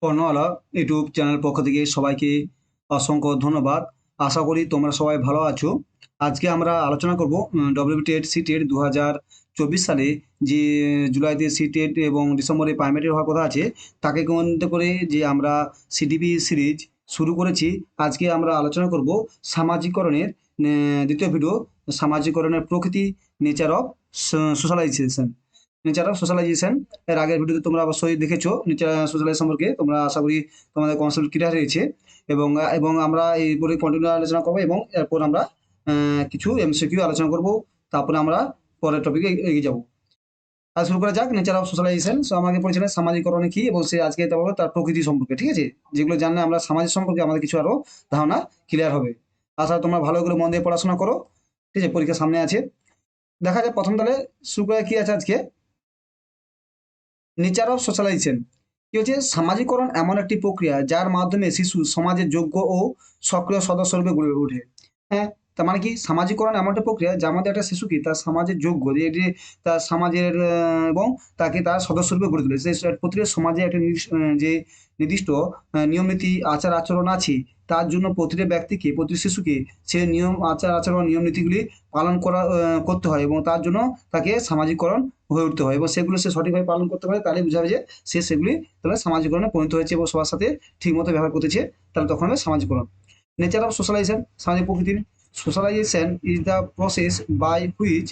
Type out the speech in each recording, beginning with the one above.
কর্ণওয়ালা YouTube channel পক্ষ থেকে সবাইকে অসংখ্য ধন্যবাদ। আশা করি তোমরা সবাই ভালো আছো। আজকে আমরা আলোচনা করব ডব্লিউবিটেড সিটেট 2024 সালে যে জুলাইতে সিটেট এবং ডিসেম্বরে প্রাইমারি হওয়ার কথা আছে, তাকে কেন্দ্র করে যে আমরা সিডিপি সিরিজ শুরু করেছি। আজকে আমরা আলোচনা করব সামাজিকরণের দ্বিতীয় ভিডিও, সামাজিকরণের প্রকৃতি, nature of socialisation. Nature of socialisation এর আগের ভিডিওতে তোমরা অবশ্যই দেখেছো নেচার সোশ্যালাইজ সম্পর্কে। তোমরা আশা করি তোমাদের কনসেপ্ট ক্লিয়ার হয়েছে এবং এবং আমরা এই বলে কন্টিনিউ আলোচনা করবো এবং এরপর আমরা কিছু এমসিকিউ আলোচনা করব। তারপরে আমরা পরের টপিকে এগিয়ে যাবো। আর শুরু করা যাক নেচার অফ সোশ্যালাইজেশন। সো আমাকে পড়েছিলেন সামাজিকরণ কি, এবং সে আজকে তা বলবো তার প্রকৃতি সম্পর্কে। ঠিক আছে, যেগুলো জানলে আমরা সমাজের সম্পর্কে আমাদের কিছু আরো ধারণা ক্লিয়ার হবে। আশা করি তোমরা ভালো করে মন দিয়ে পড়াশোনা করো। ঠিক আছে, পরীক্ষা সামনে আছে। দেখা যায় প্রথম তাহলে শুরু করা কি আছে আজকে। নেচার অফ সোশ্যালাইজেশন কি হচ্ছে? সামাজিকরণ এমন একটি প্রক্রিয়া যার মাধ্যমে শিশু সমাজের যোগ্য ও সক্রিয় সদস্য রূপে গড়ে ওঠে। হ্যাঁ, তার মানে কি সামাজিকরণ এমন একটা প্রক্রিয়া যার মধ্যে একটা শিশুকে তার সমাজের যোগ্য যে তার সমাজের এবং তাকে তার সদস্য রূপে গড়ে তোলে। সে প্রতিটা সমাজে একটা যে নির্দিষ্ট নিয়ম নীতি আচার আচরণ আছে, তার জন্য প্রতিটা ব্যক্তিকে প্রতি শিশুকে সে নিয়ম আচার আচরণ নিয়ম নীতিগুলি পালন করতে হয় এবং তার জন্য তাকে সামাজিকরণ হয়ে উঠতে হয় এবং সেগুলো সে সঠিকভাবে পালন করতে পারে। তাহলে বোঝা যায় যে সে সেগুলি তাহলে সামাজিকরণে পরিণত হয়েছে এবং সবার সাথে ঠিকমতো ব্যবহার করতেছে, তাহলে তখন হবে সামাজিকরণ। নেচার অফ সোশ্যালাইজেশন, সামাজিক প্রকৃতির। Socialization is the process by which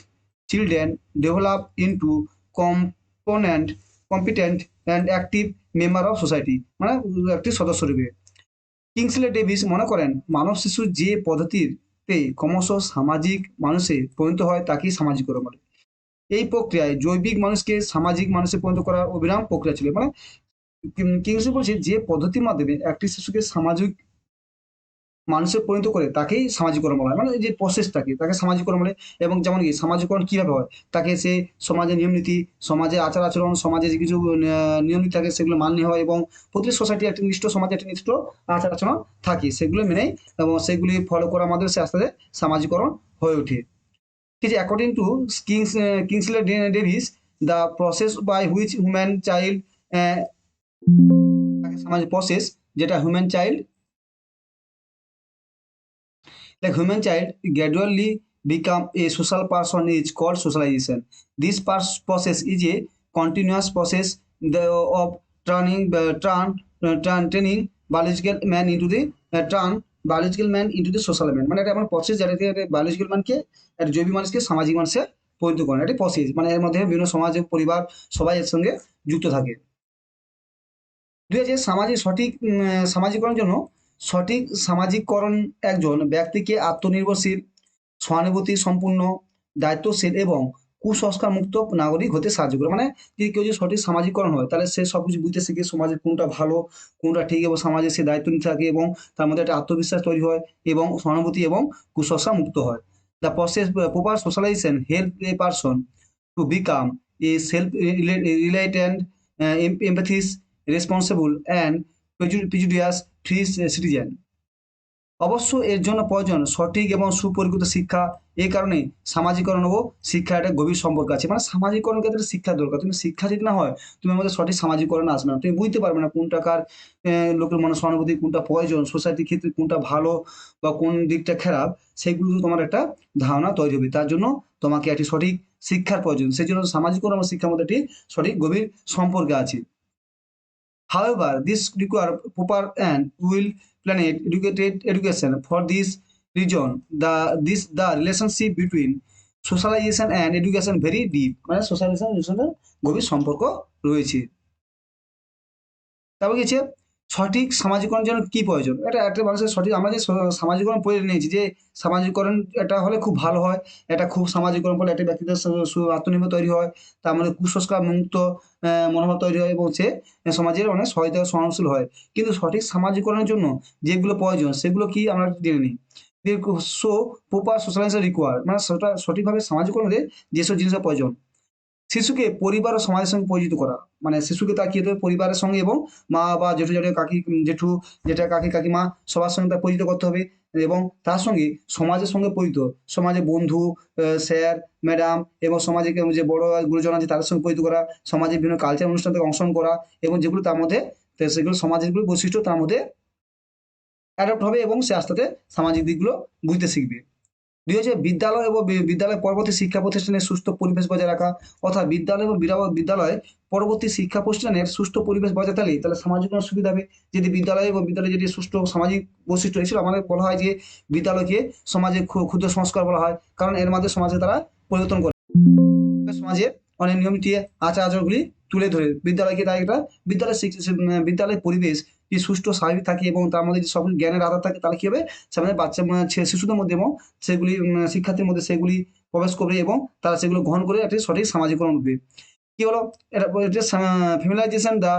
children develop into component competent and active member of society, মানে একটি সদস্য রূপে। কিংসলে ডেভিস মনে করেন মানব শিশু যে পদ্ধতিতে ক্রমশ সামাজিক মানুষে পরিণত হয় তাকেই সামাজিকরণ বলে। এই প্রক্রিয়ায় জৈবিক মানুষকে সামাজিক মানুষে পরিণত করার অবিরাম প্রক্রিয়া ছিল। মানে কিংসলি বলছে যে পদ্ধতির মাধ্যমে একটি শিশুকে সামাজিক মানুষে পরিণত করে তাকেই সামাজিকরণ বলা হয়। মানে এই যে প্রসেসটাকে তাকে সামাজিকরণ বলে। এবং যেমন কি সামাজিকরণ কিভাবে হয়, তাকে সে সমাজের নিয়ম নীতি, সমাজের আচার আচরণ, সমাজে যে কিছু নিয়ম নীতি থাকে সেগুলো মান্য হয় এবং প্রতিটি সোসাইটি একটা নির্দিষ্ট সমাজে একটা নির্দিষ্ট আচার আচরণ থাকে, সেগুলো মেনেই এবং সেগুলি ফলো করার মাধ্যমে সে আস্তে আস্তে সামাজিকরণ হয়ে ওঠে। ঠিক আছে, according to Kingsley Davis, the process by which human child সমাজ প্রসেস যেটা human child, the human child gradually become a social person is called socialization. This process is a continuous process of turning biological man into the turn biological man into the social man. মানে এটা এমন process যেটাতে biological ম্যানকে একটা জৈবিক মানুষকে সামাজিক মানুষে পরিণত করে। এটা প্রসেস, মানে এর মধ্যে বিভিন্ন সমাজ পরিবার সবাই এর সঙ্গে যুক্ত থাকে। দুই যে সামাজিক সঠিক সামাজিকরণের জন্য সঠিক সামাজিককরণ একজন ব্যক্তিকে আত্মনির্ভরশীল, সহানুভূতি সম্পূর্ণ, দায়িত্বশীল এবং কুসংস্কার মুক্ত নাগরিক হতে সাহায্য করে। মানে যদি কেউ যদি সঠিক সামাজিকরণ হয় তাহলে সে সবকিছু বুঝতে শিখে সমাজের কোনটা ভালো কোনটা ঠিক এবং সমাজে সে দায়িত্ব নিতে থাকে এবং তার মধ্যে একটা আত্মবিশ্বাস তৈরি হয় এবং সহানুভূতি এবং কুসংস্কার মুক্ত হয়। The process proper socialisation help a person to become a self-reliant, empathic, responsible and prejudice-free citizen. অবশ্য এর জন্য প্রয়োজন সঠিক এবং সুপরিচিত শিক্ষা। এই কারণে সামাজিকরণ ও শিক্ষার একটা গভীর সম্পর্ক আছে। মানে সামাজিকরণ ক্ষেত্রে শিক্ষা দরকার। তুমি শিক্ষা যদি না হয় তোমার মধ্যে সঠিক সামাজিকরণ আসবে না। তুমি বুঝতে পারবে না কোনটা কার লোকের মনে সহানুভূতি, কোনটা প্রয়োজন, সোসাইটির ক্ষেত্রে কোনটা ভালো বা কোন দিকটা খারাপ, সেগুলো তোমার একটা ধারণা তৈরি হবে। তার জন্য তোমাকে একটি সঠিক শিক্ষার প্রয়োজন। সেই জন্য সামাজিকরণ এবং শিক্ষার মধ্যে একটি সঠিক গভীর সম্পর্ক আছে। However, this require proper and well-planned educated education. For this reason, the relationship between socialization and education very deep. মানে socialization and education গভীর সম্পর্ক রয়েছে। তারপর গেছে সঠিক সামাজিকরণের জন্য কি প্রয়োজন? এটা একটা মানুষের সঠিক আমরা যে সামাজিকরণ পড়ে নিয়েছি যে সামাজিকরণ এটা হলে খুব ভালো হয়। এটা খুব সামাজিকরণ ফলে একটা ব্যক্তিত্বের আত্মনির্ভর তৈরি হয়। তার মধ্যে কুসংস্কার মুক্ত মনোভাব তৈরি হয় এবং সে সমাজের অনেক সহায়তা সহনশীল হয়। কিন্তু সঠিক সামাজিকরণের জন্য যেগুলো প্রয়োজন সেগুলো কি আমরা জেনে নিই। সো প্রপার সোশ্যালাইজেশন রিকোয়ার্ড, মানে সঠিকভাবে সামাজিকরণ হলে যেসব জিনিসের প্রয়োজন। শিশুকে পরিবার ও সমাজের সঙ্গে পরিচিত করা। মানে শিশুকে তার কি হতে হবে পরিবারের সঙ্গে এবং মা বা জেঠু জেঠা কাকি জেঠু জেঠা কাকি কাকিমা সবার সঙ্গে তার পরিচিত করতে হবে এবং তার সঙ্গে সমাজের সঙ্গে পরিচিত, সমাজে বন্ধু, স্যার, ম্যাডাম এবং সমাজে যে বড় গুরুজন আছে তাদের সঙ্গে পরিচিত করা, সমাজের বিভিন্ন কালচার অনুষ্ঠান থেকে অংশগ্রহণ করা এবং যেগুলো তার মধ্যে তো সেগুলো সমাজের বৈশিষ্ট্য তার মধ্যে অ্যাডপ্ট হবে এবং সে আস্তে আস্তে সামাজিক দিকগুলো বুঝতে শিখবে। দুই হচ্ছে বিদ্যালয় এবং বিদ্যালয় পরবর্তী শিক্ষা প্রতিষ্ঠানের সুস্থ পরিবেশ বজায় রাখা, অর্থাৎ বিদ্যালয় এবং বিদ্যালয় পরবর্তী শিক্ষা প্রতিষ্ঠানের সুস্থ পরিবেশ বজায় থাকলে তাহলে সামাজিক সুবিধা হবে। যদি বিদ্যালয় এবং বিদ্যালয়ে যদি সুস্থ সামাজিক বৈশিষ্ট্য এসেছিল, আমাদের বলা হয় যে বিদ্যালয়কে সমাজে ক্ষুদ্র সংস্কার বলা হয়, কারণ এর মাধ্যমে সমাজে তারা পরিবর্তন করে সমাজে অনেক নিয়ম নীতি আচার আচরণগুলি তুলে ধরে বিদ্যালয়কে, তাই একটা বিদ্যালয়ের পরিবেশ যে সুষ্ঠু স্বাভাবিক থাকে এবং তার মধ্যে যে সকল জ্ঞানের আধার থাকে, তাহলে কি হবে সামনে বাচ্চা শিশুদের মধ্যে এবং সেগুলি শিক্ষার্থীর মধ্যে সেগুলি প্রবেশ করবে এবং তারা সেগুলো গ্রহণ করে একটি সঠিক সামাজিকরণ হবে। কি হলো এটা, familiarisation the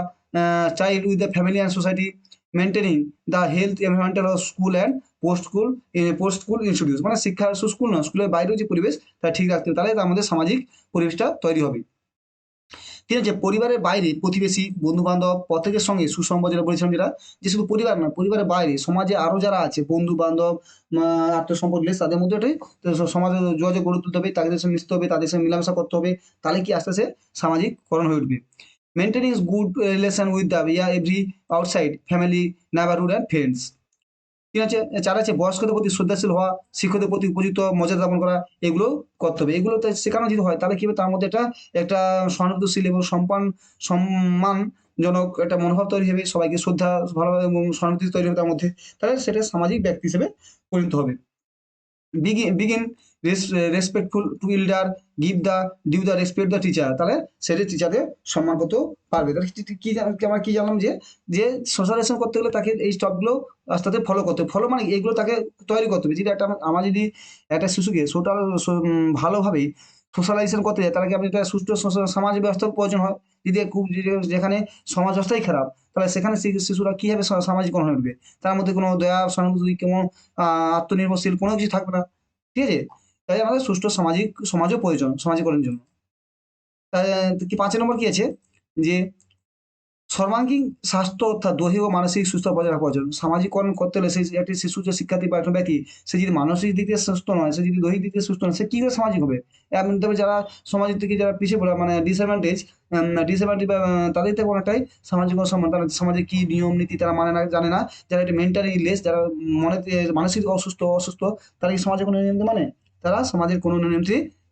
child with the family and society, maintaining the health environmental of school and post school institute, মানে শিক্ষা স্কুল না, স্কুলের বাইরেও যে পরিবেশ তা ঠিক রাখতে হবে, তাহলে আমাদের সামাজিক পরিবেশটা তৈরি হবে। ঠিক আছে, পরিবারের বাইরে প্রতিবেশী বন্ধু বান্ধব প্রত্যেকের সঙ্গে সুসম্পর্ক, যেটা বলেছিলাম, যেটা যে শুধু পরিবার না, পরিবারের বাইরে সমাজে আরো যারা আছে বন্ধু বান্ধব আত্মসম্পর্ক, তাদের মধ্যে এটাই সমাজে যোগাযোগ গড়ে তুলতে হবে, তাদের সঙ্গে মিশতে হবে, তাদের সঙ্গে মেলামেশা করতে হবে, তাহলে কি আস্তে আস্তে সামাজিককরণ হয়ে উঠবে। Maintaining good relation with the every outside family, neighbourhood and friends. ঠিক আছে, চার আছে বয়স্কদের প্রতি শ্রদ্ধাশীল হওয়া, শিক্ষকদের প্রতি উপযুক্ত মর্যাদা জ্ঞাপন করা, এগুলো করতে হবে। এগুলো শেখানো যদি হয় তাহলে কি হবে, তার মধ্যে একটা সহানুভূতিশীল এবং সম্মানজনক একটা মনোভাব তৈরি হবে, সবাইকে শ্রদ্ধা ভালোভাবে এবং সহানুভূতি তৈরি হবে তার মধ্যে, তাহলে সেটা সামাজিক ব্যক্তি হিসেবে পরিণত হবে। begin respectful to elder, give the due the respect the teacher, তাহলে সেটা টিচারদের সম্মান করতেও পারবে। তাহলে আমরা কি জানলাম যে যে সোশ্যালাইজেশন করতে গেলে তাকে এই স্টপগুলো আস্তে আস্তে ফলো করতে হবে। ফলো মানে এগুলো তাকে তৈরি করতে হবে। যদি একটা আমার যদি একটা শিশুকে ভালোভাবে সোশ্যালাইজেশন করতে যায়, তাহলে কি আপনি একটা সুষ্ঠু সমাজ ব্যবস্থার প্রয়োজন হয়। যদি যেখানে সমাজ ব্যবস্থাই খারাপ, তাহলে সেখানে শিশুরা কিভাবে সামাজিকরণ হয়ে উঠবে, তার মধ্যে কোনো দয়া সহানুভূতি কোনো আত্মনির্ভরশীল কোনো কিছু থাকবে না। ঠিক আছে? তাই আমাদের সুষ্ঠু সমাজও প্রয়োজন সমাজীকরণের জন্য। তাই কি ৫ নম্বর কি আছে যে সর্বাঙ্গীন স্বাস্থ্য অর্থাৎ দৈহিক ও মানসিক সুস্থতা বজায় রাখা প্রয়োজন। সামাজিকরণ করতে হলে সেই একটি শিশু যে শিক্ষার্থী বা একটা ব্যক্তি, সে যদি মানসিক দিক দিয়ে সুস্থ নয়, সে যদি দৈহিক দিক দিয়ে সুস্থ নয়, সে কি করে সামাজিক হবে? এমন তবে যারা সমাজের থেকে যারা পিছিয়ে পড়ে মানে ডিসঅ্যাডভান্টেজ বা তাদের থেকে অনেকটাই সামাজিক অসম্মান, তারা সমাজে কি নিয়ম নীতি তারা মানে না, জানে না। যারা একটু মেন্টালি লেস, যারা মানসিক অসুস্থ, তারা কি সমাজের কোনো নিয়ম মানে? তারা সমাজের কোনো নিয়ম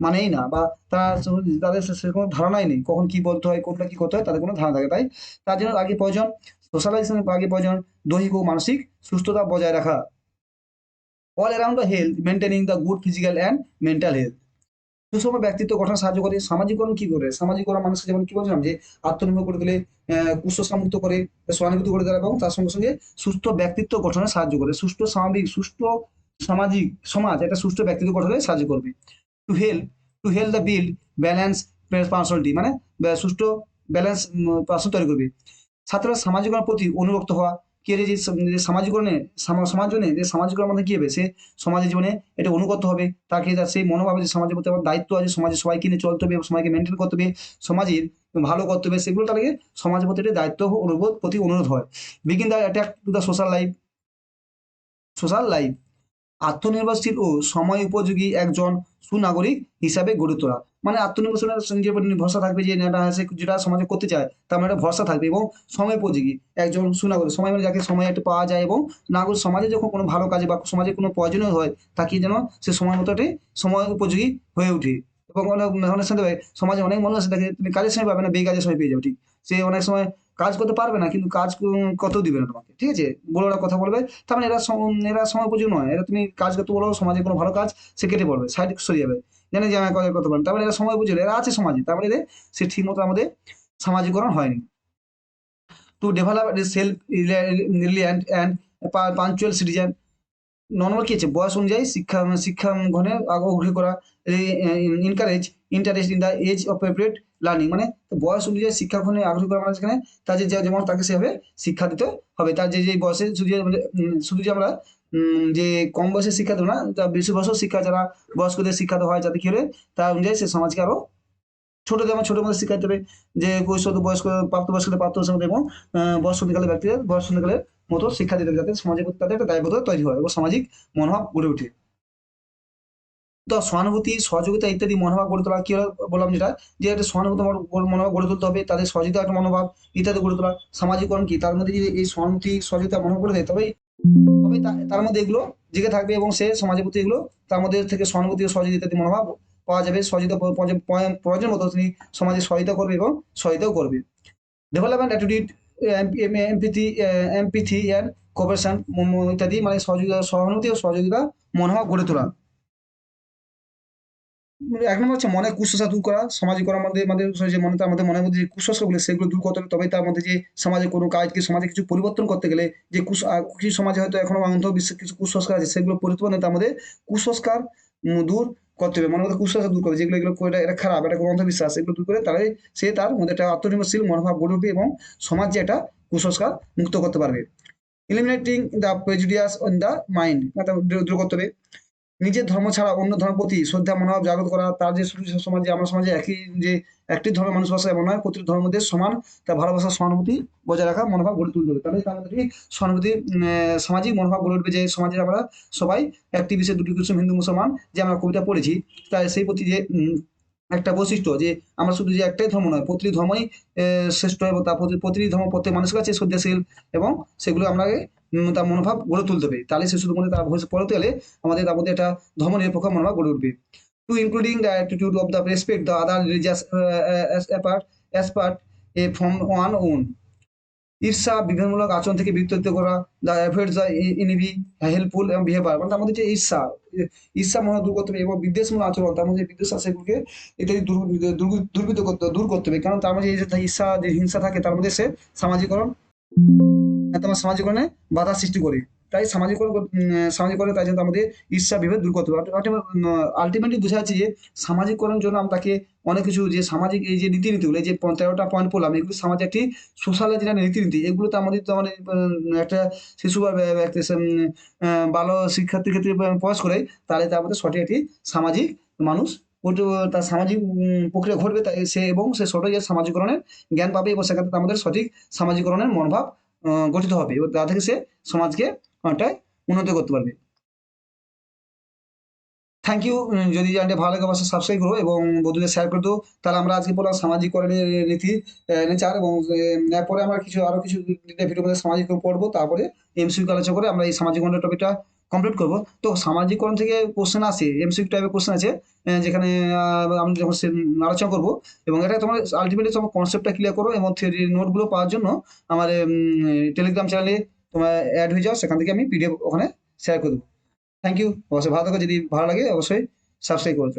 মানেই না, বা তারা তাদের সেরকম ধারণাই নেই কখন কি বলতে হয়, কোনটা কি করতে হয়, তাদের কোনো ধারণা থাকে। তাই তার জন্য আগে প্রয়োজন সোশ্যালাইজেশনের আগে প্রয়োজন দৈহিক ও মানসিক সুস্থতা বজায় রাখা। All around the health, maintaining the good physical and mental health. সুষম ব্যক্তিত্ব গঠনে সাহায্য করে। সামাজিকরণ কি করে? সামাজিকরণ মানুষকে যেমন কি বলছিলাম যে আত্মনির্ভর করে তোলে, কুসংস্কারমুক্ত করে, সহানুভূতি করে দেয় এবং তার সঙ্গে সঙ্গে সুস্থ ব্যক্তিত্ব গঠনে সাহায্য করে। সুস্থ সামাজিক সমাজ একটা সুস্থ ব্যক্তিত্ব গঠনে সাহায্য করবে। To help the build balance personality, মানে সুস্থ ব্যালেন্স পার্সন তৈরি করবে। ছাত্ররা সামাজিকরণের প্রতি অনুরক্ত হওয়া, কি যে সামাজিকরণে সমাজজনে যে সামাজিকরণ মধ্যে কি হবে, সে সমাজের জীবনে এটা অনুগত হবে, তাকে সেই মনোভাবে যে সমাজের প্রতি আমার দায়িত্ব আছে, সমাজে সবাইকে নিয়ে চলতে হবে, সবাইকে মেনটেন করতে হবে, সমাজের ভালো করতে হবে, সেগুলো তাকে সমাজের প্রতি একটা দায়িত্ব প্রতি অনুরোধ হয়। Begin the attack to the social life, আত্মনির্ভরশীল ও সময় উপযোগী একজন সুনাগরিক হিসাবে গড়ে তোলা, মানে আত্মনির্ভরশীল নিজের উপর ভরসা থাকবে, যে যেটা সমাজে করতে চায় তার মানে একটা ভরসা থাকবে, এবং সময় উপযোগী একজন সুনাগরিক, সময় মানে যাকে সময় একটা পাওয়া যায়, এবং নাগরিক সমাজে যখন কোনো ভালো কাজে বা সমাজে কোনো প্রয়োজনীয় হয়, তাকে যেন সে সময় মতো সময় উপযোগী হয়ে ওঠে। এবং অনেক সময় সমাজে অনেক মানুষ আছে, তাকে তুমি কাজের সময় পাবে না, বেকাজের সময় পেয়ে যাবে। ঠিক, সে অনেক সময় কাজ করতে পারবে না, কিন্তু কাজ করতেও দিবে না তোমাকে। ঠিক আছে, বড়রা কথা বলবে, তার মানে এরা সময় উপযোগী নয়, এরা তুমি কাজ করতে বলো সমাজে কোনো ভালো কাজ, সে কেটে পড়বে, সাইড সরে যাবে, জানে যে আমার কাজের কথা বলেন, তার মানে এরা সময় উপযোগী, এরা আছে সমাজে, তার মানে সে ঠিক মতো আমাদের সামাজিকরণ হয়নি। To develop self reliant and punctual citizen. Normal কি আছে, বয়স অনুযায়ী শিক্ষা গ্রহণে আগ্রহী করা, encourage interest in the age appropriate learning, মানে বয়স অনুযায়ী শিক্ষা গ্রহণে আগ্রহী করা, মানে সেখানে তার যেমন তাকে সেভাবে শিক্ষা দিতে হবে। তার যে বয়সে শুধু যে আমরা যে কম বয়সে শিক্ষা দেবো না, তার বেশি বয়সেও শিক্ষা, যারা বয়স্কদের শিক্ষা দেওয়া হয়, যাতে কি হবে তার অনুযায়ী সে সমাজকে আরো যেমন ছোট মধ্যে শিক্ষা দিতে হবে, যে বয়স্ক প্রাপ্তবয়স্কদের প্রাপ্তবয়স্ক এবং বয়ঃসন্ধিকালের ব্যক্তিদের বয়ঃসন্ধিকালের মতো শিক্ষা দিতে হবে, যাতে সমাজের প্রতি তাদের একটা দায়বদ্ধতা তৈরি হয় এবং সামাজিক মনোভাব গড়ে ওঠে। তো সহানুভূতি, সহযোগিতা ইত্যাদি মনোভাব গড়ে তোলা কি হলো বললাম যেটা, যে একটা সহানুভূতি মনোভাব গড়ে তুলতে হবে, তাদের সহযোগিতা একটা মনোভাব ইত্যাদি গড়ে তোলা। সামাজিকরণ কি? তার মধ্যে যদি এই সহানুভূতি, সহযোগিতা মনোভাব গড়ে দেয় তবেই তবেই তার মধ্যে এগুলো জেগে থাকবে এবং সে সমাজের প্রতি এগুলো তার মধ্যে থেকে সহানুভূতি ও সহযোগিতা ইত্যাদি মনোভাব পাওয়া যাবে। সহযোগিতা প্রয়োজন মতো তিনি সমাজে সহায়তা করবে এবং সহায়তাও করবে। ডেভেলপমেন্ট অ্যাটিটিউড, এমপিথি অ্যান্ড কোঅপারেশন ইত্যাদি মানে সহযোগিতা, সহানুভূতি ও সহযোগিতা মনোভাব গড়ে তোলা। ১ নম্বর হচ্ছে মনের কুসংস্কার দূর করা। সামাজিকরণের মধ্যে আমাদের যে মনে আমাদের মনের মধ্যে যে কুসংস্কারগুলো সেগুলো দূর করতে হবে। তবেই তার মধ্যে যে সমাজে কোনো কাজকে সমাজে কিছু পরিবর্তন করতে গেলে যে কিছু সমাজে হয়তো এখনো অন্ধবিশ্বাস কিছু কুসংস্কার আছে সেগুলো পরিবর্তন তার মধ্যে কুসংস্কার দূর করতে হবে। মনের মধ্যে কুসংস্কার দূর করবে। যেগুলো এগুলো এটা খারাপ, এটা কোনো অন্ধবিশ্বাস এগুলো দূর করে তাহলে সে তার মধ্যে একটা আত্মনির্ভরশীল মনোভাব গড়ে উঠবে এবং সমাজ যে একটা কুসংস্কার মুক্ত করতে পারবে। Eliminating the prejudices on the mind দূর করতে হবে। নিজের ধর্ম ছাড়া অন্য ধর্মের প্রতি শ্রদ্ধা মনোভাব জাগ্রত করা। তার যে সমাজে আমরা সমাজে যে একটি ধর্মের মানুষ বাস এমন নয়, প্রতিটি ধর্মের সমান তার ভালোবাসা সহানুভূতি বজায় রাখা মনোভাব গড়ে তুলতে হবে। তাহলে তার মধ্যে কি সহানুভূতি সামাজিক মনোভাব গড়ে উঠবে যে সমাজে আমরা সবাই একটি বিষয়ে দুটি কিছু হিন্দু মুসলমান যে আমরা কবিতা পড়েছি তাই সেই প্রতি যে একটা বৈশিষ্ট্য যে আমরা শুধু যে একটাই ধর্ম নয়, প্রতিটি ধর্মই শ্রেষ্ঠ এবং তার প্রতিটি ধর্ম প্রত্যেক মানুষের কাছে শ্রদ্ধাশীল এবং সেগুলো আমরা তার মনোভাব গড়ে তুলতে হবে। তাহলে শিশুদের মধ্যে তার ভবিষ্যৎ পড়তে গেলে আমাদের তার মধ্যে একটা ধর্ম নিরপেক্ষ মনোভাব গড়ে উঠবে। To including the attitude of the respect the other religious apart from one own. ঈর্ষা, বিভেদমূলক আচরণ থেকে বিরত করা, the avoid the envy helpful এবং বিহেভিয়ার মানে তার মধ্যে যে ঈর্ষা মনোভাব দূর করতে হবে এবং বিদ্বেষমূলক আচরণ তার মধ্যে বিদ্বেষ আছে সেগুলোকে ইত্যাদি দূরীভূত করতে হবে। কারণ তার মধ্যে এই যে ঈর্ষা যে হিংসা থাকে তার মধ্যে সে সামাজিকরণ তোমার সামাজিকরণে বাধা সৃষ্টি করে। তাই সামাজিকরণে তাই জন্য আমাদের ঈর্ষা বিভেদ দূর করতে হবে। আল্টিমেটলি বোঝা যাচ্ছে যে সামাজিকরণের জন্য আমরা তাকে অনেক কিছু যে সামাজিক এই যে রীতিনীতিগুলো এই যে 13টা পয়েন্ট বললাম এগুলো সমাজে একটি সোশ্যাল যেটা রীতিনীতি এগুলো তো আমাদের তো মানে একটা শিশু বা একটা ভালো শিক্ষার্থীর ক্ষেত্রে প্রয়াস করে তাহলে তার মধ্যে সঠিক একটি সামাজিক মানুষ তার সামাজিক প্রক্রিয়া ঘটবে তাই সে এবং সে সঠিক সামাজিকরণের জ্ঞান পাবে এবং সেক্ষেত্রে আমাদের সঠিক সামাজিকরণের মনোভাব গঠিত হবে এবং তা থেকে সে সমাজকে অনেকটাই উন্নতি করতে পারবে। Thank you. যদি জানতে ভালো লাগে অবশ্যই সাবস্ক্রাইব করো এবং বন্ধুদের শেয়ার করে দাও। তাহলে আমরা আজকে পড়লাম সামাজিকরণের নীতি নেচার এবং এরপরে আমরা আরো কিছু ভিডিও মধ্যে সামাজিকরণ পড়বো তারপরে এমসিকিউ আলোচনা করে আমরা এই সামাজিকরণের টপিকটা কমপ্লিট করবো। তো সামাজিকরণ থেকে কোশ্চেন আসে এমসিকিউ টাইপের কোশ্চেন আছে যেখানে আমি যখন আলোচনা করবো এবং এটা তোমার আলটিমেটলি তোমার কনসেপ্টটা ক্লিয়ার করো এবং থিওরি নোটগুলো পাওয়ার জন্য আমার টেলিগ্রাম চ্যানেলে তোমার অ্যাড হয়ে যাও সেখান থেকে আমি পিডিএফ ওখানে শেয়ার করে দেবো। Thank you. অবশ্যই ভালো থাকো। যদি ভালো লাগে অবশ্যই সাবস্ক্রাইব করে